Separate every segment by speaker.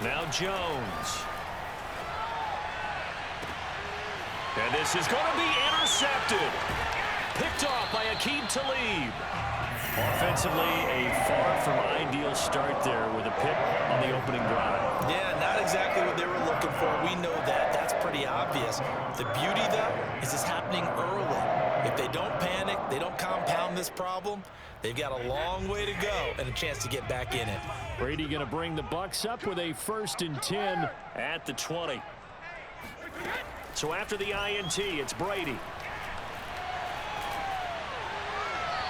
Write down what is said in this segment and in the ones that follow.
Speaker 1: Now Jones. And this is going to be intercepted. Picked off by Aqib Talib. Offensively, a far from ideal start there with a pick on the opening drive.
Speaker 2: Yeah, not exactly what they were looking for. We know that. That's pretty obvious. The beauty, though, is it's happening early. If they don't panic, they don't compound this problem, they've got a long way to go and a chance to get back in it.
Speaker 1: Brady going to bring the Bucs up with a 1st and 10 at the 20. So after the INT, it's Brady.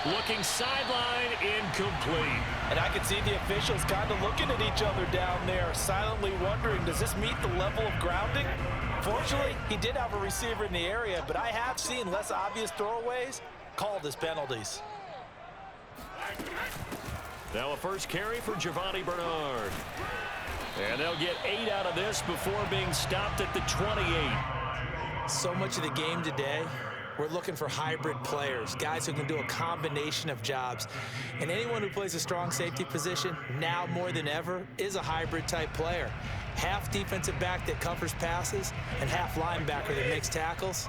Speaker 1: Looking sideline, incomplete.
Speaker 2: And I can see the officials kind of looking at each other down there, silently wondering, does this meet the level of grounding? Fortunately, he did have a receiver in the area, but I have seen less obvious throwaways called as penalties.
Speaker 1: Now a first carry for Giovanni Bernard. And they'll get 8 out of this before being stopped at the 28.
Speaker 2: So much of the game today, we're looking for hybrid players, guys who can do a combination of jobs. And anyone who plays a strong safety position, now more than ever, is a hybrid type player. Half defensive back that covers passes and half linebacker that makes tackles.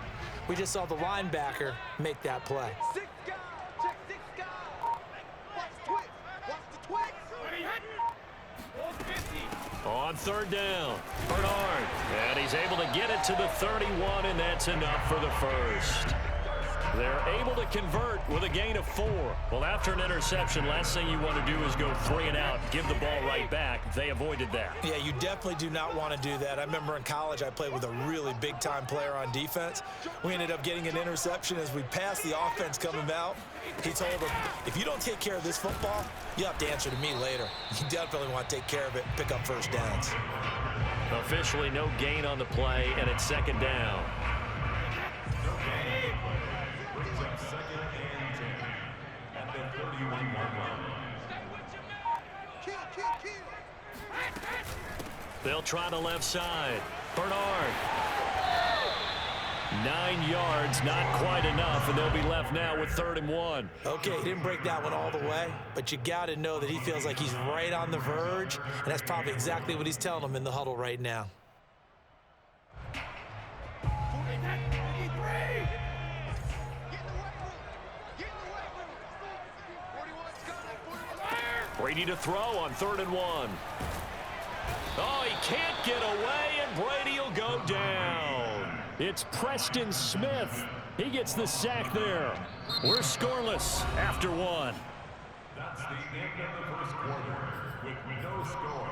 Speaker 2: We just saw the linebacker make that play.
Speaker 1: On 3rd down, Bernard. And he's able to get it to the 31, and that's enough for the first. They're able to convert with a gain of 4. Well, after an interception, last thing you want to do is go 3 and out, give the ball right back. They avoided that.
Speaker 2: Yeah, you definitely do not want to do that. I remember in college I played with a really big-time player on defense. We ended up getting an interception as we passed the offense coming out. He told him, if you don't take care of this football, you have to answer to me later. You definitely want to take care of it and pick up first downs.
Speaker 1: Officially no gain on the play, and it's 2nd down. They'll try the left side. Bernard. 9 yards, not quite enough, and they'll be left now with 3rd and 1.
Speaker 2: Okay, he didn't break that one all the way, but you got to know that he feels like he's right on the verge, and that's probably exactly what he's telling them in the huddle right now.
Speaker 1: Brady to throw on 3rd and 1. Oh, he can't get away, and Brady will go down. It's Preston Smith. He gets the sack there. We're scoreless after 1.
Speaker 3: That's the end of the first quarter with no score.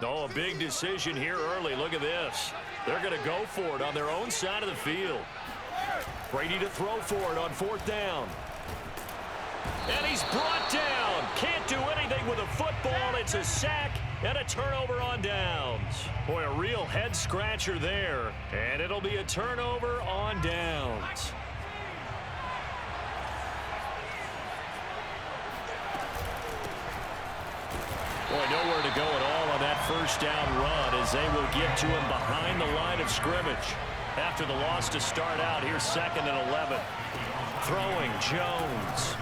Speaker 1: Oh, a big decision here early. Look at this. They're going to go for it on their own side of the field. Brady to throw for it on 4th down. And he's brought down. Can't do anything with a football. It's a sack and a turnover on downs. Boy, a real head-scratcher there. And it'll be a turnover on downs. Boy, nowhere to go at all on that 1st down run as they will get to him behind the line of scrimmage. After the loss to start out, here's 2nd and 11. Throwing Jones.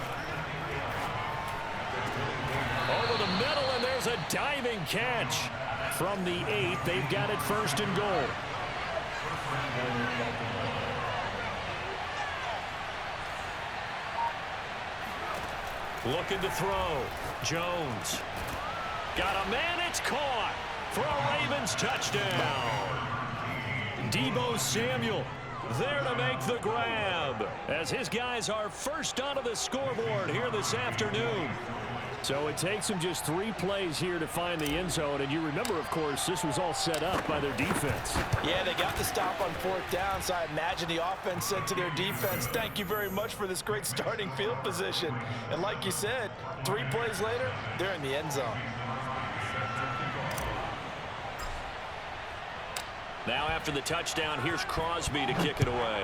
Speaker 1: Over the middle, and there's a diving catch. From the 8, they've got it 1st and goal. Looking to throw. Jones. Got a man, it's caught for a Ravens touchdown. Deebo Samuel there to make the grab as his guys are first onto the scoreboard here this afternoon. So it takes them just 3 plays here to find the end zone. And you remember, of course, this was all set up by their defense.
Speaker 2: Yeah, they got the stop on 4th down, so I imagine the offense said to their defense, thank you very much for this great starting field position. And like you said, 3 plays later, they're in the end zone.
Speaker 1: Now after the touchdown, here's Crosby to kick it away.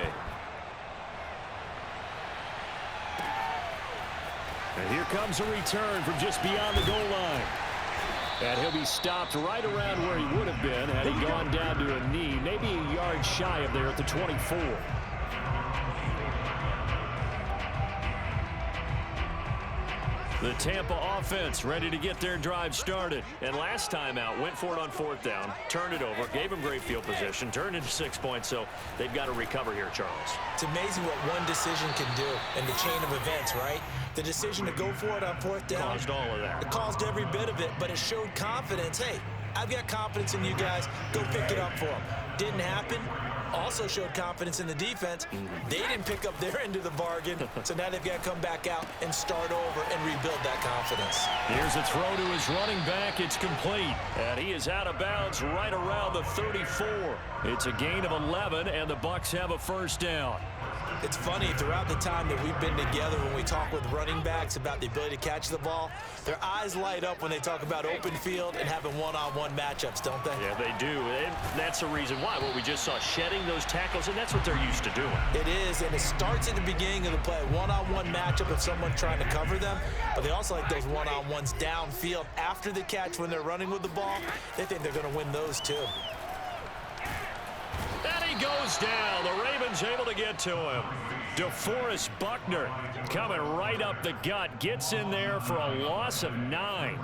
Speaker 1: And here comes a return from just beyond the goal line. And he'll be stopped right around where he would have been had he gone down to a knee, maybe a yard shy of there at the 24. The Tampa offense ready to get their drive started. And last time out, went for it on 4th down, turned it over, gave them great field position, turned into 6 points, so they've got to recover here, Charles.
Speaker 2: It's amazing what one decision can do in the chain of events, right? The decision to go for it on 4th down.
Speaker 1: Caused all of that.
Speaker 2: It caused every bit of it, but it showed confidence. Hey, I've got confidence in you guys. Go pick it up for them. Didn't happen. Also showed confidence in the defense. They didn't pick up their end of the bargain, so now they've got to come back out and start over and rebuild that confidence.
Speaker 1: Here's a throw to his running back. It's complete, and he is out of bounds right around the 34. It's a gain of 11, and the Bucs have a first down.
Speaker 2: It's funny, throughout the time that we've been together, when we talk with running backs about the ability to catch the ball, their eyes light up when they talk about open field and having one-on-one matchups, don't they?
Speaker 1: Yeah, they do, and that's the reason why. What we just saw, shedding those tackles, and that's what they're used to doing.
Speaker 2: It is, and it starts at the beginning of the play, one-on-one matchup of someone trying to cover them, but they also like those one-on-ones downfield after the catch when they're running with the ball. They think they're going to win those too.
Speaker 1: And he goes down. The Ravens able to get to him. DeForest Buckner coming right up the gut. Gets in there for a loss of 9.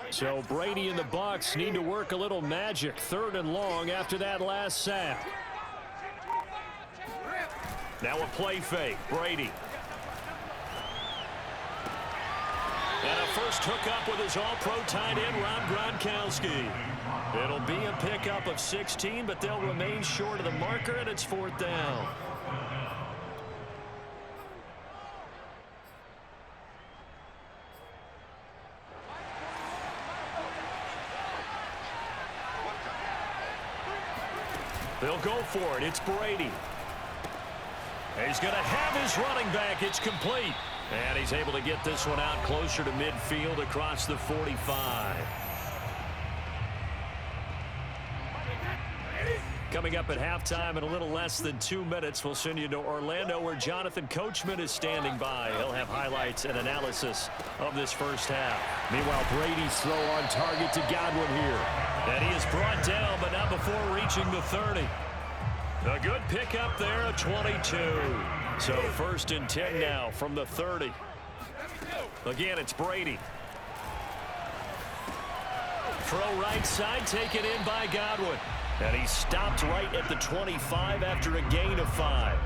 Speaker 1: So Brady and the Bucs need to work a little magic. 3rd and long after that last sack. Now a play fake. Brady. And a first hookup with his all-pro tight end, Rob Gronkowski. It'll be a pickup of 16, but they'll remain short of the marker, and it's 4th down. They'll go for it. It's Brady. He's going to have his running back. It's complete. And he's able to get this one out closer to midfield across the 45. Coming up at halftime in a little less than 2 minutes, we'll send you to Orlando where Jonathan Coachman is standing by. He'll have highlights and analysis of this first half. Meanwhile, Brady's throw on target to Godwin here. And he is brought down, but not before reaching the 30. A good pickup there, a 22. So 1st and 10 now from the 30. Again, it's Brady. Throw right side, taken in by Godwin. And he stopped right at the 25 after a gain of 5.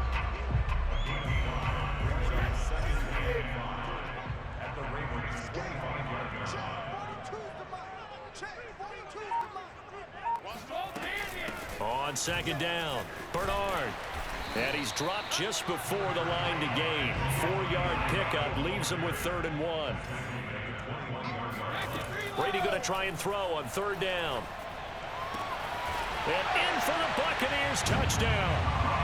Speaker 1: On 2nd down, Bernard. And he's dropped just before the line to gain. 4-yard pickup leaves him with 3rd and 1. Brady going to try and throw on 3rd down. And in for the Buccaneers, touchdown.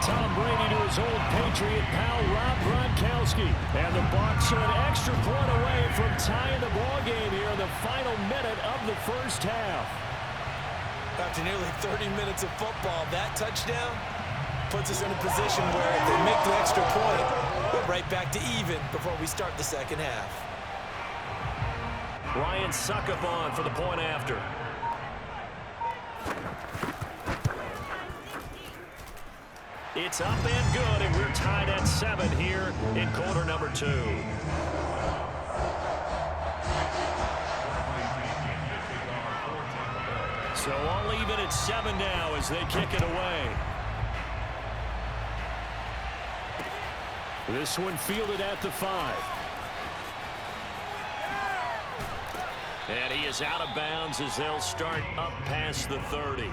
Speaker 1: Tom Brady to his old Patriot pal, Rob Gronkowski. And the Bucs are an extra point away from tying the ball game here in the final minute of the first half.
Speaker 2: After nearly 30 minutes of football, that touchdown puts us in a position where if they make the extra point, we're right back to even before we start the second half.
Speaker 1: Ryan Suckup on for the point after. It's up and good, and we're tied at 7 here in quarter number 2. So all even at 7 now as they kick it away. This one fielded at the 5. And he is out of bounds as they'll start up past the 30.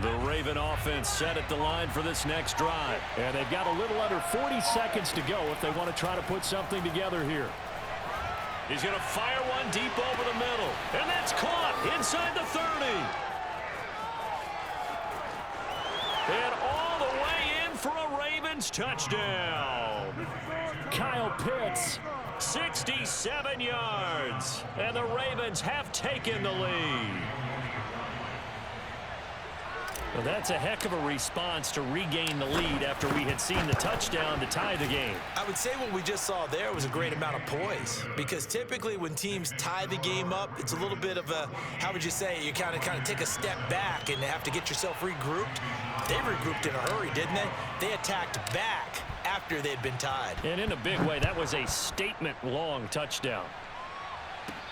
Speaker 1: The Raven offense set at the line for this next drive. And they've got a little under 40 seconds to go if they want to try to put something together here. He's going to fire one deep over the middle. And that's caught inside the 30. And all the way in for a Ravens touchdown. Kyle Pitts 67 yards. And the Ravens have taken the lead. Well, that's a heck of a response to regain the lead after we had seen the touchdown to tie the game.
Speaker 2: I would say what we just saw there was a great amount of poise, because typically when teams tie the game up, it's a little bit of a, how would you say, you kind of take a step back and have to get yourself regrouped. They regrouped in a hurry, didn't they? They attacked back after they'd been tied.
Speaker 1: And in a big way, that was a statement-long touchdown.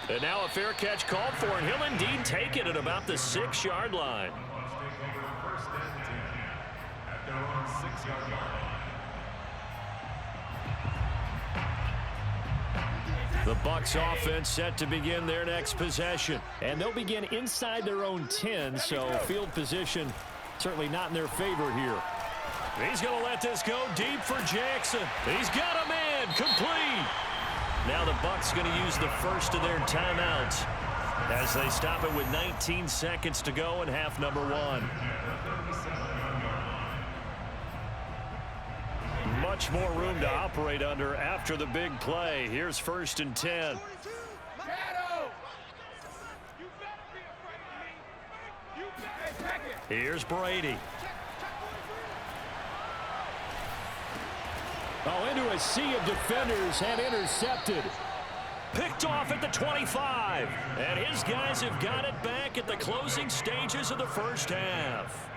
Speaker 1: And now a fair catch called for, and he'll indeed take it at about the 6-yard line. The Bucs offense set to begin their next possession. And they'll begin inside their own 10, so field position certainly not in their favor here. He's going to let this go deep for Jackson. He's got a man complete. Now the Bucs going to use the first of their timeouts as they stop it with 19 seconds to go in half number 1. Much more room to operate under after the big play. Here's 1st and 10. Here's Brady. Oh, into a sea of defenders and intercepted. Picked off at the 25. And his guys have got it back at the closing stages of the first half.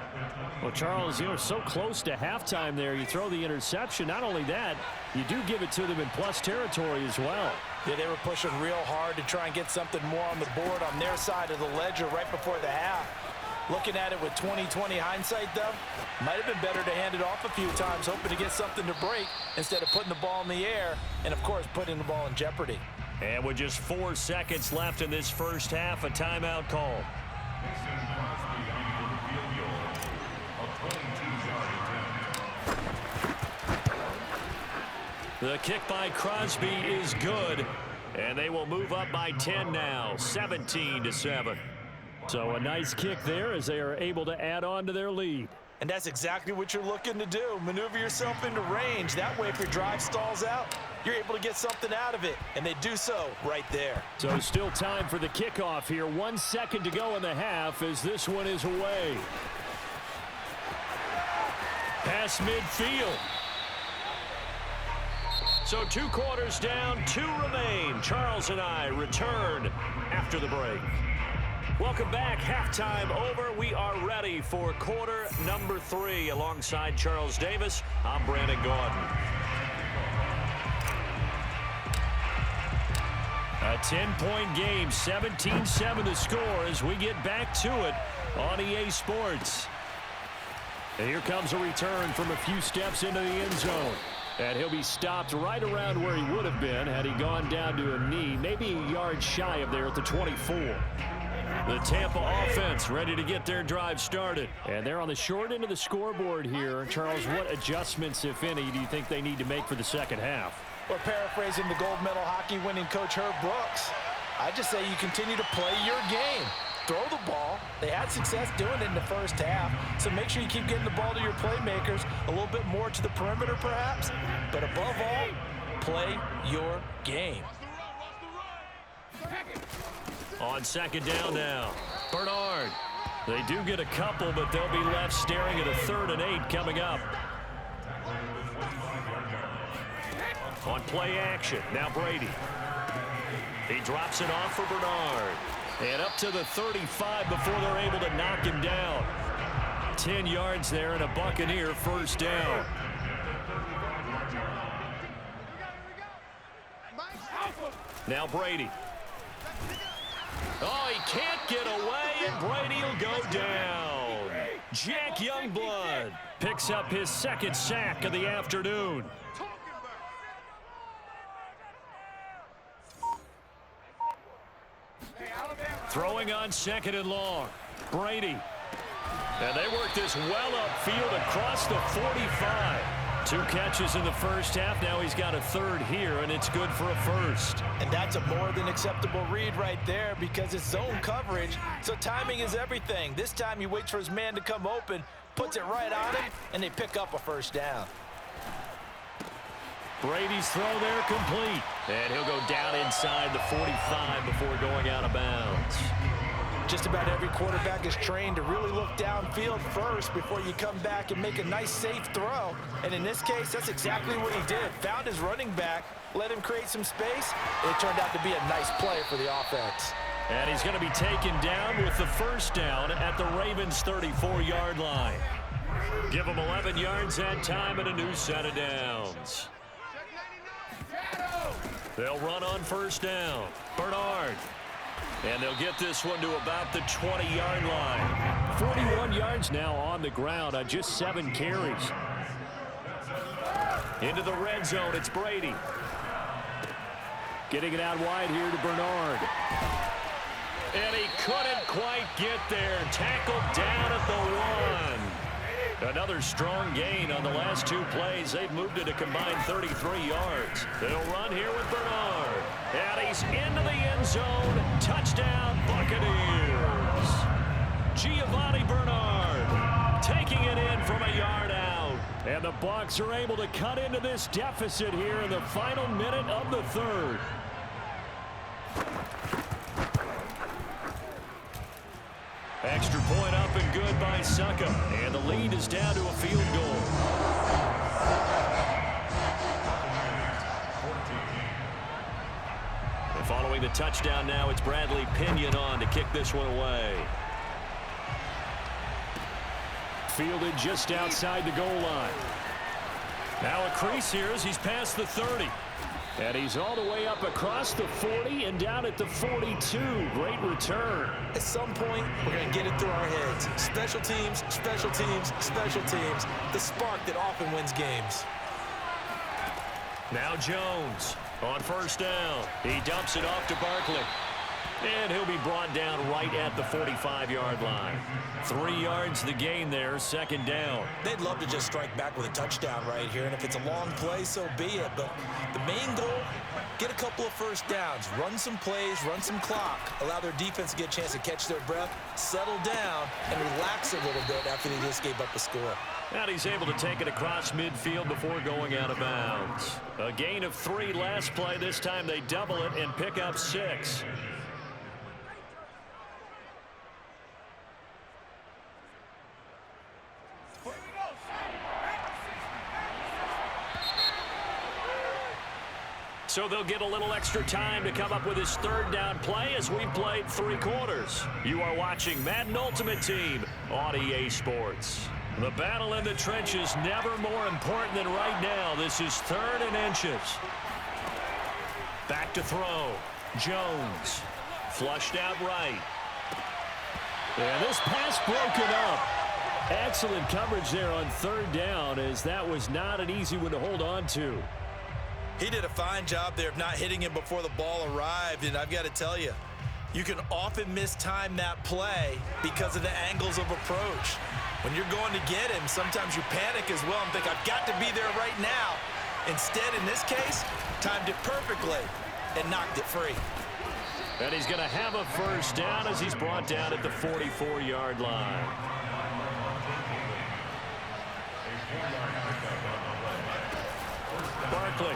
Speaker 1: Well, Charles, you know, so close to halftime there. You throw the interception. Not only that, you do give it to them in plus territory as well.
Speaker 2: Yeah, they were pushing real hard to try and get something more on the board on their side of the ledger right before the half. Looking at it with 20/20 hindsight, though, might have been better to hand it off a few times, hoping to get something to break instead of putting the ball in the air and, of course, putting the ball in jeopardy.
Speaker 1: And with just 4 seconds left in this first half, a timeout call. The kick by Crosby is good, and they will move up by 10 now, 17-7. So a nice kick there as they are able to add on to their lead.
Speaker 2: And that's exactly what you're looking to do. Maneuver yourself into range. That way, if your drive stalls out, you're able to get something out of it. And they do so right there.
Speaker 1: So still time for the kickoff here. 1 second to go in the half as this one is away. Past midfield. So 2 quarters down, 2 remain. Charles and I return after the break. Welcome back. Halftime over. We are ready for quarter number 3. Alongside Charles Davis, I'm Brandon Gordon. A 10-point game, 17-7 the score as we get back to it on EA Sports. And here comes a return from a few steps into the end zone. And he'll be stopped right around where he would have been had he gone down to a knee, maybe a yard shy of there at the 24. The Tampa offense ready to get their drive started. And they're on the short end of the scoreboard here. Charles, what adjustments, if any, do you think they need to make for the second half?
Speaker 2: Well, paraphrasing the gold medal hockey winning coach Herb Brooks, I just say you continue to play your game. Throw the ball. They had success doing it in the first half, so make sure you keep getting the ball to your playmakers, a little bit more to the perimeter perhaps, but above all, play your game.
Speaker 1: On second down now, Bernard. They do get a couple, but they'll be left staring at a 3rd and 8 coming up. On play action, now Brady. He drops it off for Bernard. And up to the 35 before they're able to knock him down. 10 yards there and a Buccaneer first down. Now Brady. Oh, he can't get away, and Brady will go down. Jack Youngblood picks up his 2nd sack of the afternoon. Throwing on 2nd and long. Brady. And they work this well upfield across the 45. 2 catches in the first half. Now he's got a 3rd here, and it's good for a 1st.
Speaker 2: And that's a more than acceptable read right there because it's zone coverage, so timing is everything. This time he waits for his man to come open, puts it right on him, and they pick up a 1st down.
Speaker 1: Brady's throw there complete. And he'll go down inside the 45 before going out of bounds.
Speaker 2: Just about every quarterback is trained to really look downfield first before you come back and make a nice, safe throw. And in this case, that's exactly what he did. Found his running back, let him create some space, and it turned out to be a nice play for the offense.
Speaker 1: And he's going to be taken down with the first down at the Ravens' 34-yard line. Give him 11 yards that time and a new set of downs. They'll run on first down. Bernard. And they'll get this one to about the 20-yard line. 41 yards now on the ground on just 7 carries. Into the red zone, it's Brady. Getting it out wide here to Bernard. And he couldn't quite get there. Tackled down at the 1. Another strong gain on the last 2 plays. They've moved it a combined 33 yards. They'll run here with Bernard. And he's into the end zone. Touchdown, Buccaneers. Giovanni Bernard taking it in from a yard out. And the Bucs are able to cut into this deficit here in the final minute of the 3rd. Extra point up and good by Succa. And the lead is down to a field goal. And following the touchdown now, it's Bradley Pinion on to kick this one away. Fielded just outside the goal line. Now a crease here as he's past the 30. And he's all the way up across the 40 and down at the 42. Great return.
Speaker 2: At some point, we're going to get it through our heads. Special teams, special teams, special teams. The spark that often wins games.
Speaker 1: Now Jones on first down. He dumps it off to Barkley. And he'll be brought down right at the 45-yard line. 3 yards the gain there, second down.
Speaker 2: They'd love to just strike back with a touchdown right here, and if it's a long play, so be it. But the main goal, get a couple of first downs, run some plays, run some clock, allow their defense to get a chance to catch their breath, settle down, and relax a little bit after they just gave up a score.
Speaker 1: And he's able to take it across midfield before going out of bounds. A gain of 3 last play. This time they double it and pick up 6. So they'll get a little extra time to come up with his 3rd down play as we've played 3 quarters. You are watching Madden Ultimate Team on EA Sports. The battle in the trenches never more important than right now. This is 3rd and inches. Back to throw. Jones. Flushed out right. And this pass broken up. Excellent coverage there on 3rd down, as that was not an easy one to hold on to.
Speaker 2: He did a fine job there of not hitting him before the ball arrived, and I've got to tell you, you can often mistime that play because of the angles of approach. When you're going to get him, sometimes you panic as well and think, I've got to be there right now. Instead, in this case, timed it perfectly and knocked it free.
Speaker 1: And he's going to have a first down as he's brought down at the 44-yard line. Barkley.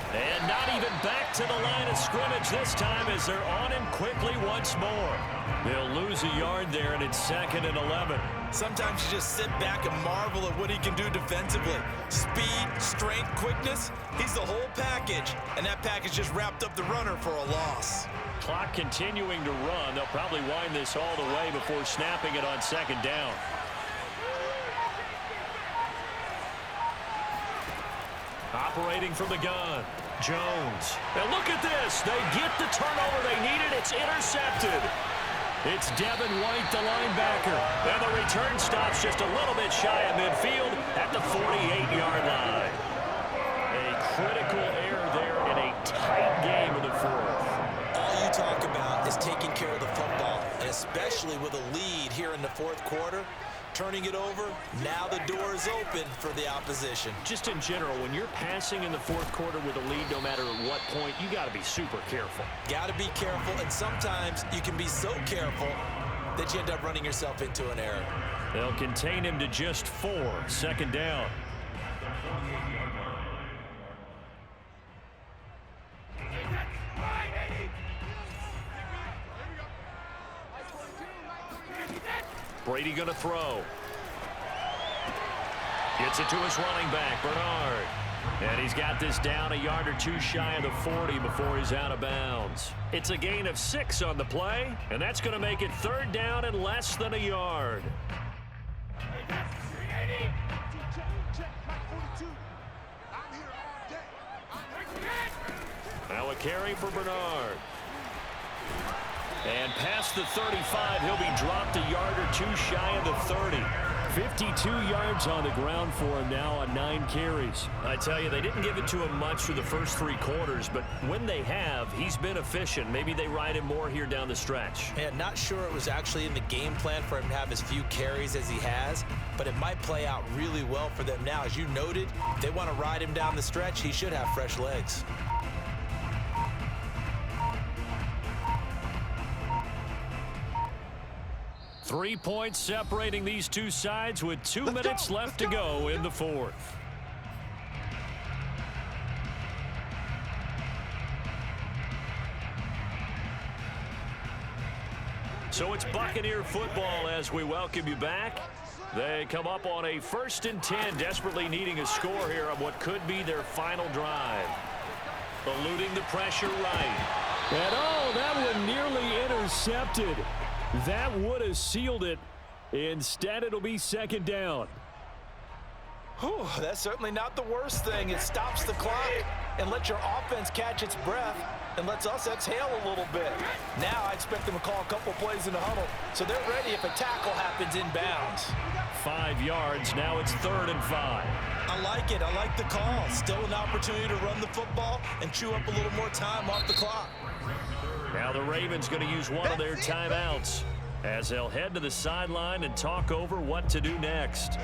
Speaker 1: And not even back to the line of scrimmage this time as they're on him quickly once more. They'll lose a yard there, and it's 2nd and 11.
Speaker 2: Sometimes you just sit back and marvel at what he can do defensively. Speed, strength, quickness, he's the whole package. And that package just wrapped up the runner for a loss.
Speaker 1: Clock continuing to run. They'll probably wind this all the way before snapping it on 2nd down. Operating from the gun, Jones. And look at this. They get the turnover they needed. It's intercepted. It's Devin White, the linebacker. And the return stops just a little bit shy of midfield at the 48-yard line. A critical error there in a tight game in the 4th.
Speaker 2: All you talk about is taking care of the football, and especially with a lead here in the 4th quarter. Turning it over, now the door is open for the opposition.
Speaker 1: Just in general, when you're passing in the 4th quarter with a lead, no matter at what point, you got to be super careful.
Speaker 2: Got to be careful, and sometimes you can be so careful that you end up running yourself into an error.
Speaker 1: They'll contain him to just 4, 2nd down. Brady going to throw. Gets it to his running back, Bernard. And he's got this down a yard or two shy of the 40 before he's out of bounds. It's a gain of 6 on the play, and that's going to make it 3rd down and less than a yard. Now a carry for Bernard. And past the 35, he'll be dropped a yard or two shy of the 30. 52 yards on the ground for him now on 9 carries. I tell you, they didn't give it to him much for the first 3 quarters, but when they have, he's been efficient. Maybe they ride him more here down the stretch.
Speaker 2: Yeah, not sure it was actually in the game plan for him to have as few carries as he has, but it might play out really well for them now. As you noted, if they want to ride him down the stretch, he should have fresh legs.
Speaker 1: Three points separating these two sides with 2 minutes left to go in the 4th. So it's Buccaneer football as we welcome you back. They come up on a 1st and 10, desperately needing a score here on what could be their final drive. Eluding the pressure right.
Speaker 4: And oh, that one nearly intercepted. That would have sealed it. Instead, it'll be 2nd down.
Speaker 2: Whew, that's certainly not the worst thing. It stops the clock and lets your offense catch its breath and lets us exhale a little bit. Now I expect them to call a couple plays in the huddle, so they're ready if a tackle happens inbounds.
Speaker 1: 5 yards. Now it's 3rd and 5.
Speaker 2: I like it. I like the call. Still an opportunity to run the football and chew up a little more time off the clock.
Speaker 1: Now the Ravens going to use one of their timeouts as they'll head to the sideline and talk over what to do next.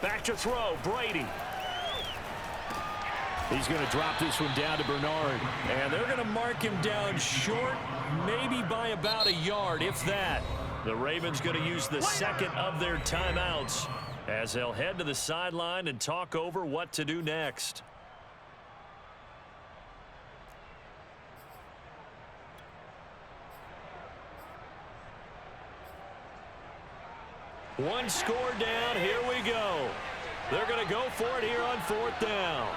Speaker 1: Back to throw, Brady. He's going to drop this one down to Bernard. And they're going to mark him down short, maybe by about a yard, if that. The Ravens going to use the 2nd of their timeouts as they'll head to the sideline and talk over what to do next. One score down. Here we go. They're going to go for it here on 4th down.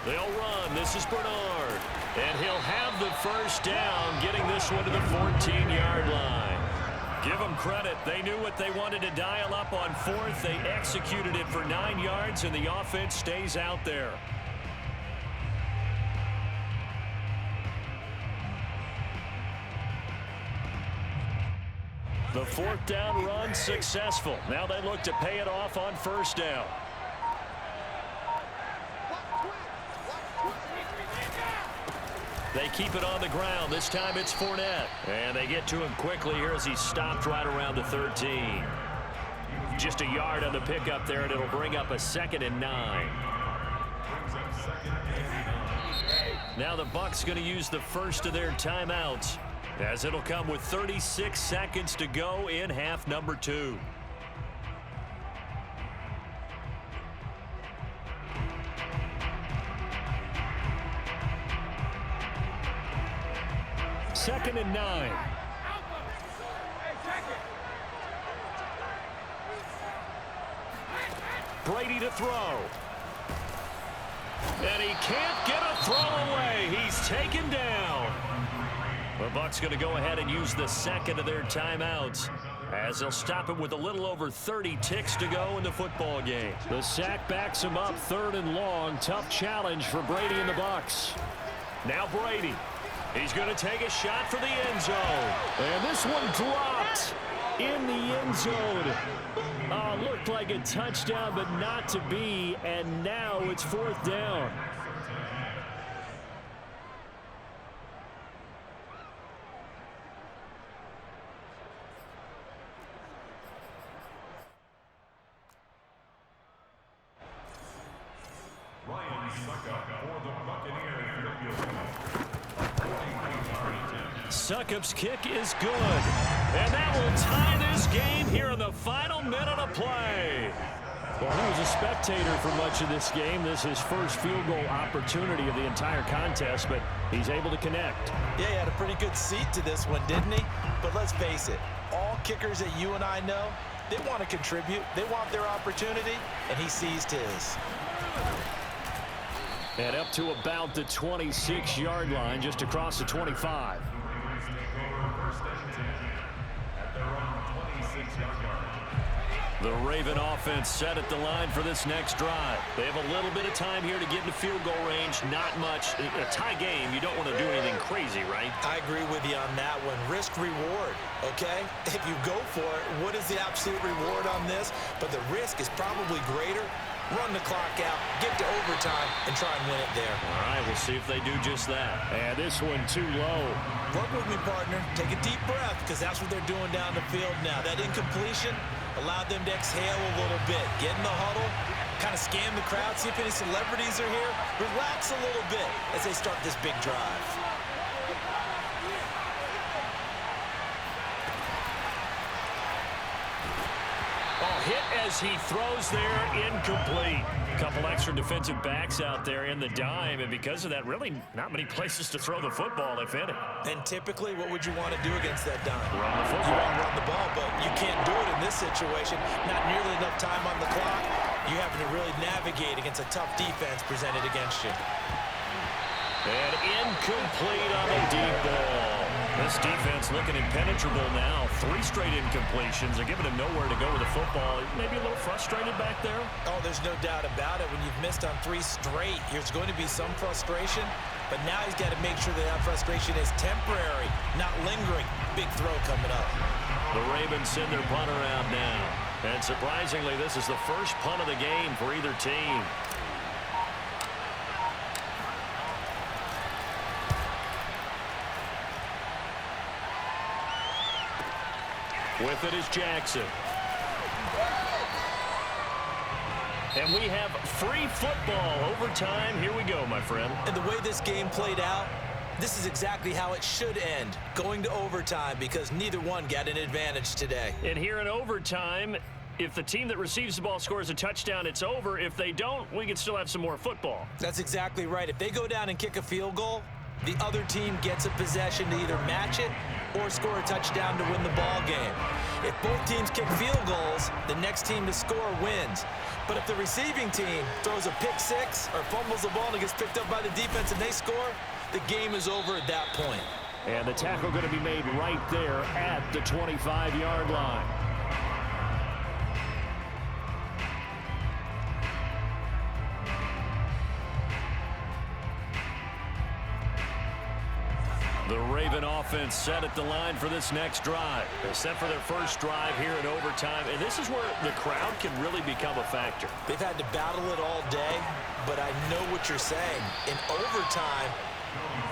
Speaker 1: They'll run. This is Bernard. And he'll have the 1st down, getting this one to the 14-yard line. Give them credit. They knew what they wanted to dial up on 4th. They executed it for 9 yards, and the offense stays out there. The 4th down run successful. Now they look to pay it off on 1st down. They keep it on the ground. This time it's Fournette. And they get to him quickly here as he's stopped right around the 13. Just a yard on the pickup there, and it'll bring up a 2nd and 9. Now the Bucs going to use the 1st of their timeouts, as it'll come with 36 seconds to go in half number 2. Second and 9. Brady to throw. And he can't get a throw away. He's taken down. The Bucs going to go ahead and use the 2nd of their timeouts, as they'll stop him with a little over 30 ticks to go in the football game.
Speaker 4: The sack backs him up, 3rd and long. Tough challenge for Brady and the Bucs.
Speaker 1: Now Brady. He's going to take a shot for the end zone.
Speaker 4: And this one dropped in the end zone. Looked like a touchdown, but not to be. And now it's 4th down.
Speaker 3: Ryan Suckup for the Buccaneers.
Speaker 1: Succop's kick is good. And that will tie this game here in the final minute of play.
Speaker 4: Well, he was a spectator for much of this game. This is his first field goal opportunity of the entire contest, but he's able to connect.
Speaker 2: Yeah, he had a pretty good seat to this one, didn't he? But let's face it, all kickers that you and I know, they want to contribute. They want their opportunity, and he seized his.
Speaker 4: And up to about the 26-yard line, just across the 25.
Speaker 1: The Raven offense set at the line for this next drive. They have a little bit of time here to get into field goal range. Not much. In a tie game, you don't want to do anything crazy, right?
Speaker 2: I agree with you on that one. Risk reward, okay? If you go for it, what is the absolute reward on this? But the risk is probably greater. Run the clock out, get to overtime, and try and win it there.
Speaker 1: All right, we'll see if they do just that.
Speaker 4: And this one too low.
Speaker 2: Work with me, partner. Take a deep breath, because that's what they're doing down the field now. That incompletion allowed them to exhale a little bit. Get in the huddle, kind of scan the crowd, see if any celebrities are here. Relax a little bit as they start this big drive.
Speaker 1: Hit as he throws there, incomplete. A couple extra defensive backs out there in the dime, and because of that, really not many places to throw the football, if any.
Speaker 2: And typically, what would you want to do against that dime?
Speaker 1: Run the football.
Speaker 2: You want to run the ball, but you can't do it in this situation. Not nearly enough time on the clock. You having to really navigate against a tough defense presented against you.
Speaker 1: And incomplete on the deep ball. This defense looking impenetrable now. 3 straight incompletions. They're giving him nowhere to go with the football. Maybe a little frustrated back there.
Speaker 2: Oh, there's no doubt about it. When you've missed on 3 straight, there's going to be some frustration. But now he's got to make sure that frustration is temporary, not lingering. Big throw coming up.
Speaker 1: The Ravens send their punt around now. And surprisingly, this is the first punt of the game for either team. With it is Jackson. And we have free football overtime. Here we go, my friend.
Speaker 2: And the way this game played out, this is exactly how it should end, going to overtime, because neither one got an advantage today.
Speaker 1: And here in overtime, if the team that receives the ball scores a touchdown, it's over. If they don't, we can still have some more football.
Speaker 2: That's exactly right. If they go down and kick a field goal, the other team gets a possession to either match it or score a touchdown to win the ball game. If both teams kick field goals, the next team to score wins. But if the receiving team throws a pick six or fumbles the ball and it gets picked up by the defense and they score, the game is over at that point.
Speaker 4: And the tackle going to be made right there at the 25-yard line.
Speaker 1: The Raven offense set at the line for this next drive. They're set for their first drive here in overtime, and this is where the crowd can really become a factor.
Speaker 2: They've had to battle it all day, but I know what you're saying. In overtime,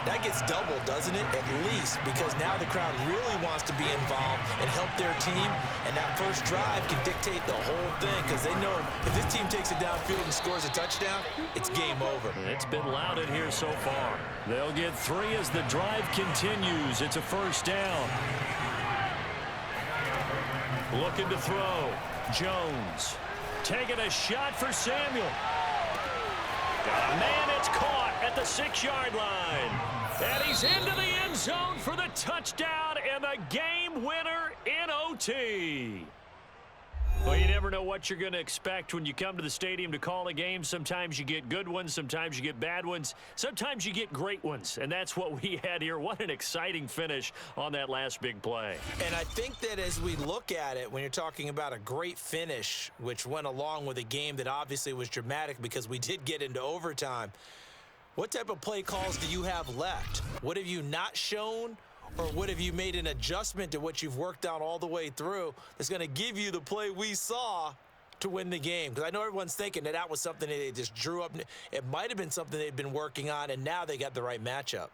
Speaker 2: that gets doubled, doesn't it? At least, because now the crowd really wants to be involved and help their team, and that first drive can dictate the whole thing, because they know if this team takes it downfield and scores a touchdown, it's game over.
Speaker 1: It's been loud in here so far. They'll get 3 as the drive continues. It's a first down. Looking to throw. Jones taking a shot for Samuel. Man, it's caught at the 6-yard line. And he's into the end zone for the touchdown and the game winner in OT. Well, you never know what you're going to expect when you come to the stadium to call a game. Sometimes you get good ones. Sometimes you get bad ones. Sometimes you get great ones. And that's what we had here. What an exciting finish on that last big play.
Speaker 2: And I think that as we look at it, when you're talking about a great finish, which went along with a game that obviously was dramatic because we did get into overtime, what type of play calls do you have left? What have you not shown? Or what have you made an adjustment to what you've worked out all the way through that's going to give you the play we saw to win the game? Because I know everyone's thinking that was something that they just drew up. It might have been something they'd been working on, and now they got the right matchup.